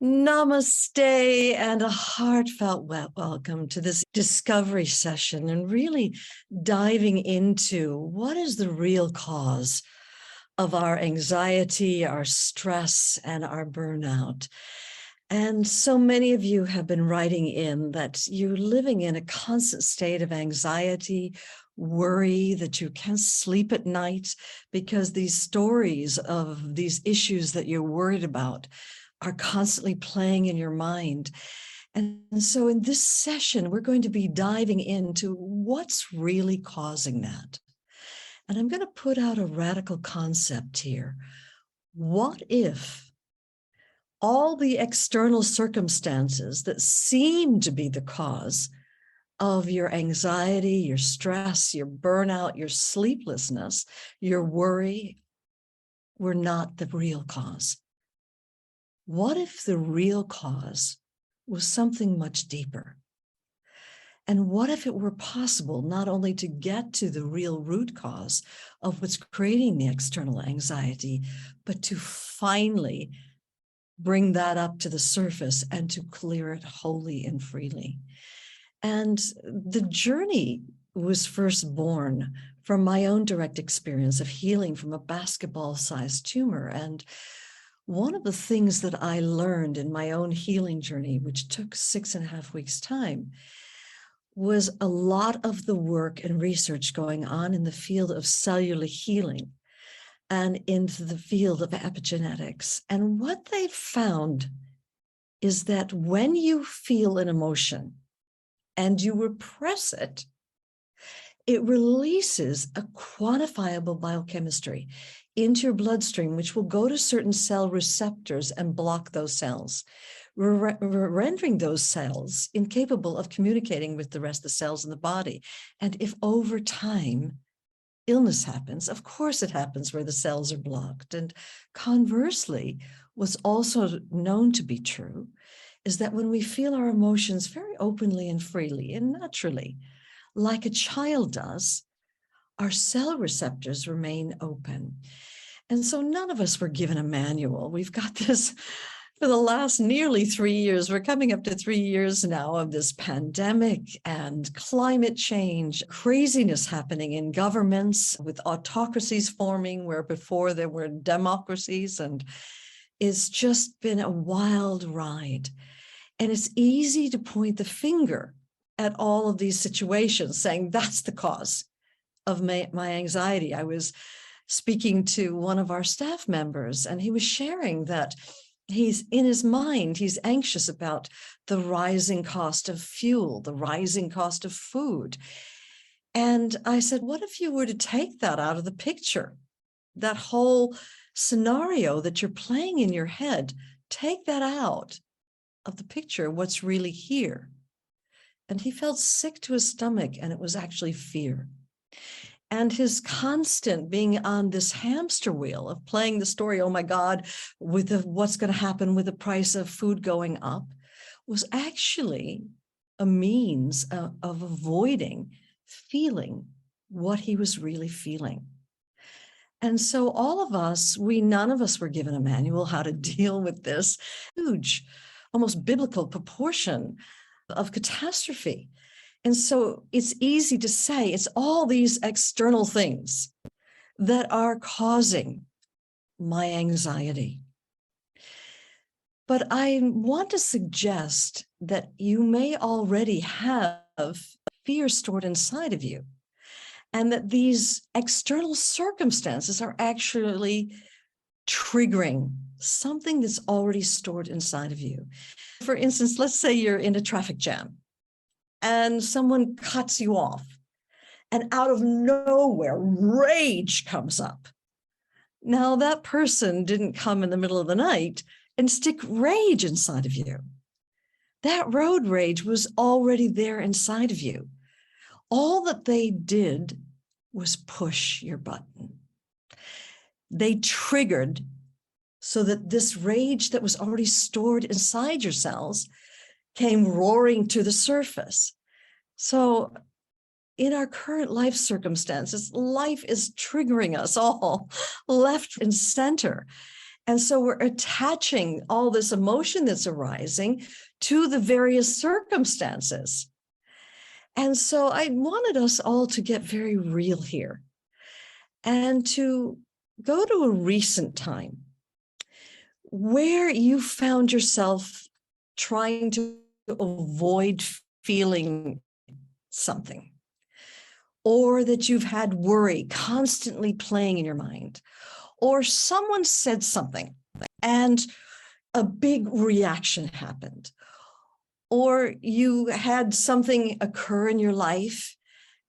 Namaste and a heartfelt welcome to this discovery session and really diving into what is the real cause of our anxiety, our stress, and our burnout. And so many of you have been writing in that you're living in a constant state of anxiety, worry, that you can't sleep at night because these stories of these issues that you're worried about are constantly playing in your mind. And so in this session, we're going to be diving into what's really causing that. And I'm going to put out a radical concept here. What if all the external circumstances that seem to be the cause of your anxiety, your stress, your burnout, your sleeplessness, your worry were not the real cause? What if the real cause was something much deeper? And what if it were possible not only to get to the real root cause of what's creating the external anxiety, but to finally bring that up to the surface and to clear it wholly and freely? And the journey was first born from my own direct experience of healing from a basketball-sized tumor. And one of the things that I learned in my own healing journey, which took 6.5 weeks' time, was a lot of the work and research going on in the field of cellular healing and into the field of epigenetics. And what they found is that when you feel an emotion and you repress it, it releases a quantifiable biochemistry into your bloodstream, which will go to certain cell receptors and block those cells, rendering those cells incapable of communicating with the rest of the cells in the body. And if over time illness happens, of course it happens where the cells are blocked. And conversely, what's also known to be true is that when we feel our emotions very openly and freely and naturally, like a child does, our cell receptors remain open. And so none of us were given a manual. We've got this for the last nearly 3 years. We're coming up to 3 years now of this pandemic and climate change, craziness happening in governments with autocracies forming where before there were democracies. And it's just been a wild ride. And it's easy to point the finger at all of these situations, saying that's the cause of my anxiety. I was speaking to one of our staff members, and he was sharing that he's in his mind, he's anxious about the rising cost of fuel, the rising cost of food. And I said, what if you were to take that out of the picture? That whole scenario that you're playing in your head, take that out of the picture, what's really here. And he felt sick to his stomach, and it was actually fear. And his constant being on this hamster wheel of playing the story, oh my God, with what's going to happen with the price of food going up, was actually a means of avoiding feeling what he was really feeling. And so all of us, none of us were given a manual how to deal with this huge, almost biblical proportion of catastrophe. And so it's easy to say it's all these external things that are causing my anxiety. But I want to suggest that you may already have fear stored inside of you, and that these external circumstances are actually triggering something that's already stored inside of you. For instance, let's say you're in a traffic jam and someone cuts you off, and out of nowhere, rage comes up. Now, that person didn't come in the middle of the night and stick rage inside of you. That road rage was already there inside of you. All that they did was push your button. They triggered so that this rage that was already stored inside your cells came roaring to the surface. So in our current life circumstances, life is triggering us all left and center. And so we're attaching all this emotion that's arising to the various circumstances. And so I wanted us all to get very real here and to go to a recent time where you found yourself trying to avoid feeling something, or that you've had worry constantly playing in your mind, or someone said something and a big reaction happened, or you had something occur in your life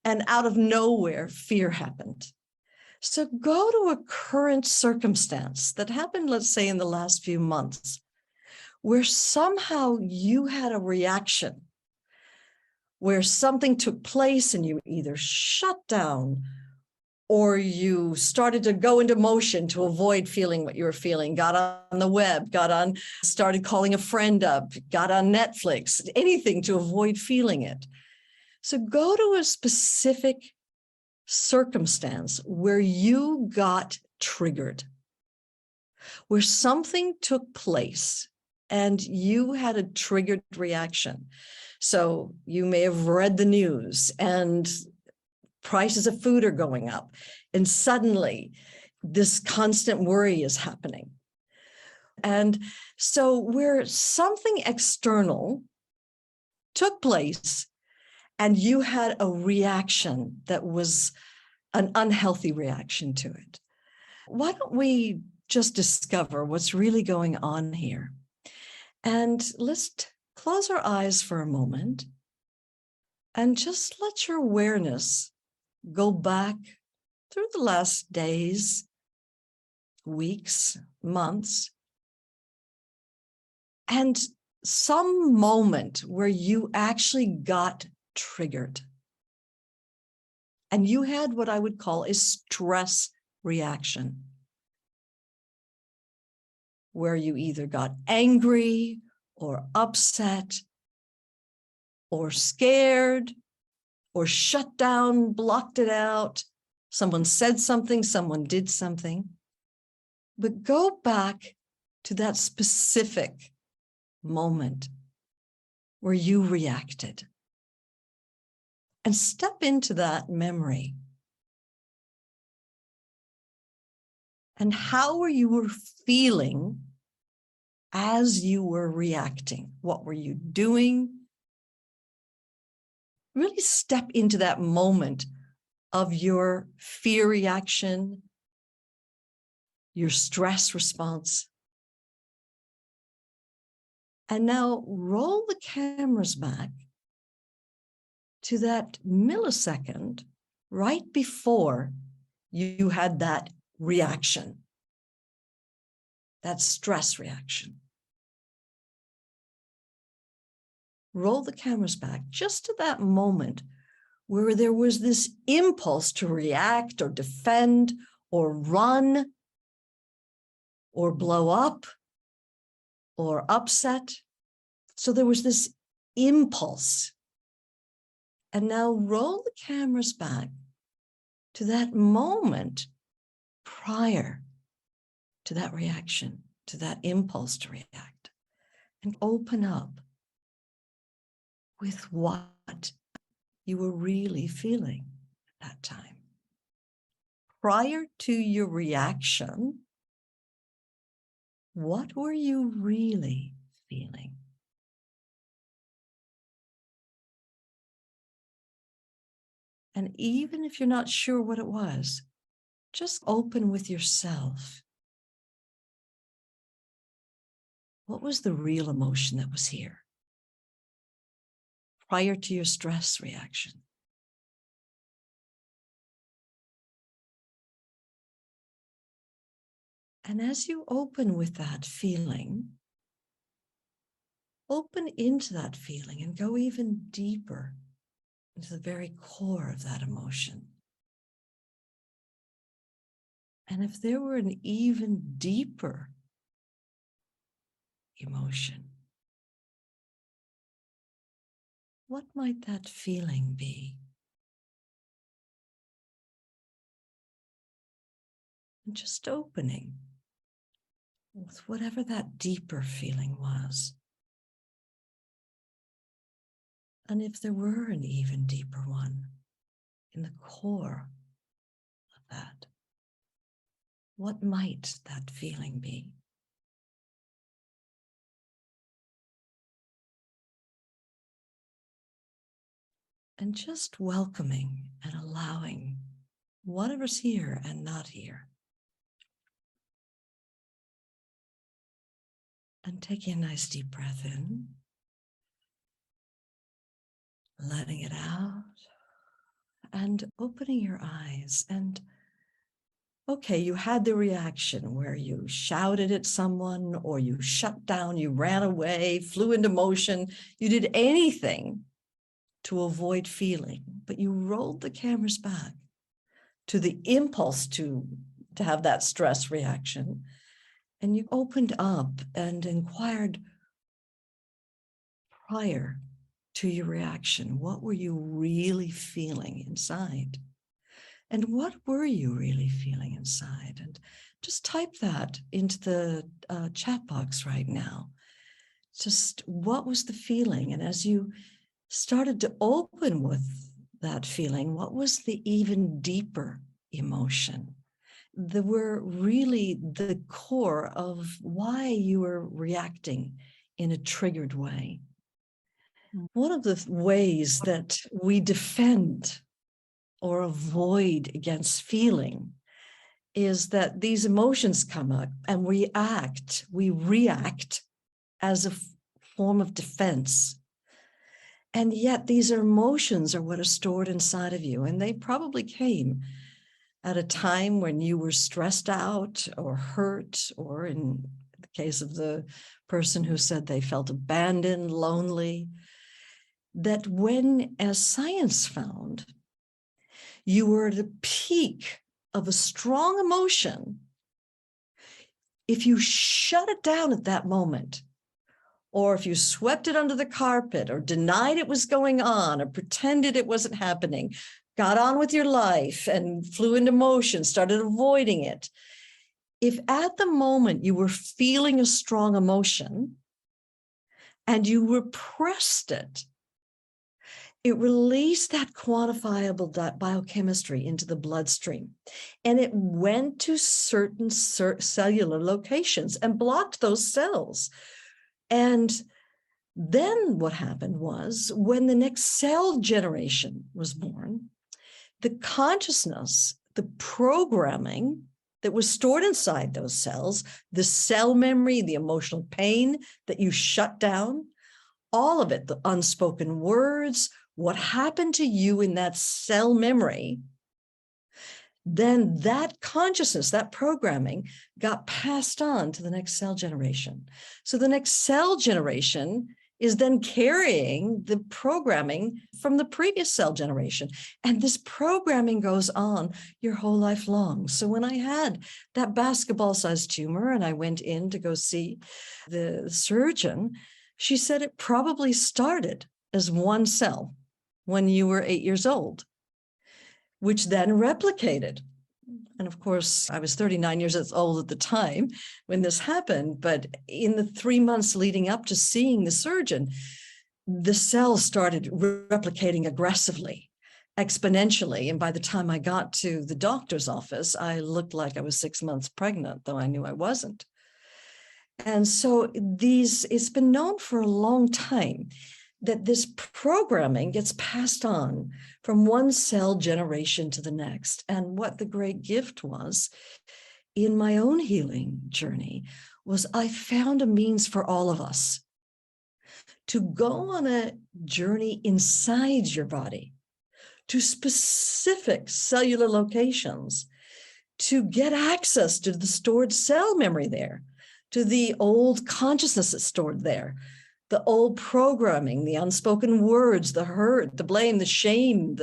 and out of nowhere fear happened. So go to a current circumstance that happened, let's say, in the last few months, where somehow you had a reaction, where something took place and you either shut down or you started to go into motion to avoid feeling what you were feeling, got on the web, started calling a friend up, got on Netflix, anything to avoid feeling it. So go to a specific circumstance where you got triggered, where something took place and you had a triggered reaction. So you may have read the news and prices of food are going up, and suddenly this constant worry is happening. And so where something external took place and you had a reaction that was an unhealthy reaction to it. Why don't we just discover what's really going on here? And let's close our eyes for a moment and just let your awareness go back through the last days, weeks, months, and some moment where you actually got triggered. And you had what I would call a stress reaction, where you either got angry or upset or scared or shut down, blocked it out. Someone said something, someone did something. But go back to that specific moment where you reacted and step into that memory. And how were you feeling as you were reacting? What were you doing? Really step into that moment of your fear reaction, your stress response. And now roll the cameras back to that millisecond right before you had that reaction, that stress reaction. Roll the cameras back just to that moment where there was this impulse to react or defend or run or blow up or upset. So there was this impulse. And now roll the cameras back to that moment prior to that reaction, to that impulse to react, and open up with what you were really feeling at that time. Prior to your reaction, what were you really feeling? And even if you're not sure what it was, just open with yourself. What was the real emotion that was here prior to your stress reaction? And as you open with that feeling, open into that feeling and go even deeper into the very core of that emotion. And if there were an even deeper emotion, what might that feeling be? And just opening with whatever that deeper feeling was. And if there were an even deeper one in the core of that, what might that feeling be? And just welcoming and allowing whatever's here and not here. And taking a nice deep breath in, letting it out, and opening your eyes. And okay, you had the reaction where you shouted at someone, or you shut down, you ran away, flew into motion, you did anything to avoid feeling, but you rolled the cameras back to the impulse to have that stress reaction. And you opened up and inquired prior to your reaction, what were you really feeling inside? And what were you really feeling inside? And just type that into the chat box right now. Just what was the feeling? And as you started to open with that feeling, what was the even deeper emotion? That were really the core of why you were reacting in a triggered way. One of the ways that we defend or avoid against feeling is that these emotions come up and we react as a form of defense. And yet these emotions are what are stored inside of you. And they probably came at a time when you were stressed out or hurt, or in the case of the person who said they felt abandoned, lonely, that when, as science found, you were at the peak of a strong emotion, if you shut it down at that moment, or if you swept it under the carpet or denied it was going on or pretended it wasn't happening, got on with your life and flew into motion, started avoiding it. If at the moment you were feeling a strong emotion and you repressed it, it released that quantifiable biochemistry into the bloodstream, and it went to certain cellular locations and blocked those cells. And then what happened was, when the next cell generation was born, the consciousness, the programming that was stored inside those cells, the cell memory, the emotional pain that you shut down, all of it, the unspoken words, what happened to you in that cell memory, then that consciousness, that programming got passed on to the next cell generation. So the next cell generation is then carrying the programming from the previous cell generation. And this programming goes on your whole life long. So when I had that basketball-sized tumor and I went in to go see the surgeon, she said it probably started as one cell when you were 8 years old, which then replicated. And of course, I was 39 years old at the time when this happened, but in the 3 months leading up to seeing the surgeon, the cells started replicating aggressively, exponentially. And by the time I got to the doctor's office, I looked like I was 6 months pregnant, though I knew I wasn't. And so it's been known for a long time that this programming gets passed on from one cell generation to the next. And what the great gift was in my own healing journey was I found a means for all of us to go on a journey inside your body to specific cellular locations to get access to the stored cell memory there, to the old consciousness that's stored there, the old programming, the unspoken words, the hurt, the blame, the shame,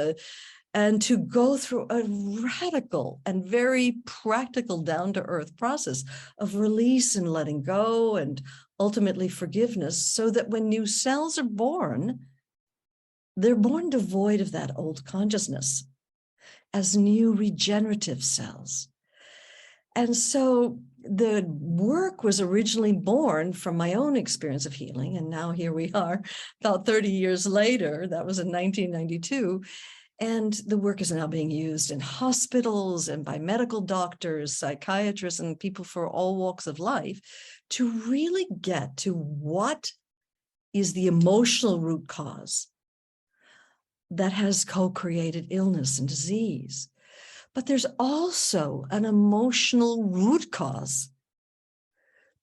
and to go through a radical and very practical, down-to-earth process of release and letting go and ultimately forgiveness, so that when new cells are born, they're born devoid of that old consciousness as new regenerative cells. And so the work was originally born from my own experience of healing. And now here we are about 30 years later. That was in 1992. And the work is now being used in hospitals and by medical doctors, psychiatrists, and people for all walks of life to really get to what is the emotional root cause that has co-created illness and disease. But there's also an emotional root cause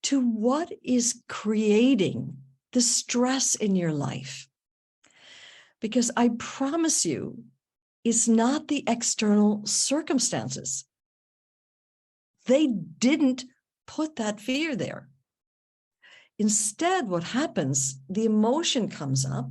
to what is creating the stress in your life. Because I promise you, it's not the external circumstances. They didn't put that fear there. Instead, what happens, the emotion comes up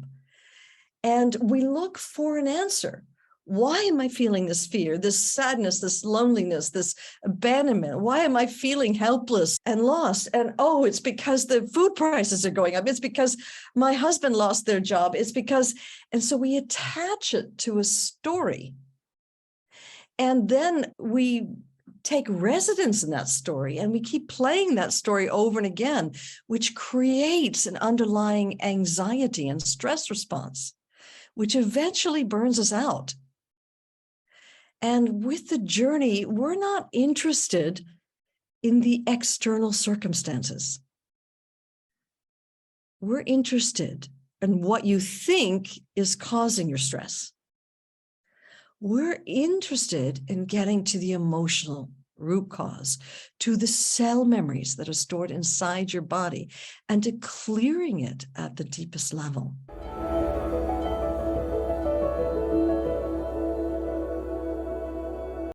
and we look for an answer. Why am I feeling this fear, this sadness, this loneliness, this abandonment? Why am I feeling helpless and lost? And oh, it's because the food prices are going up. It's because my husband lost their job. It's because, and so we attach it to a story. And then we take residence in that story and we keep playing that story over and again, which creates an underlying anxiety and stress response, which eventually burns us out. And with the journey, we're not interested in the external circumstances. We're interested in what you think is causing your stress. We're interested in getting to the emotional root cause, to the cell memories that are stored inside your body, and to clearing it at the deepest level.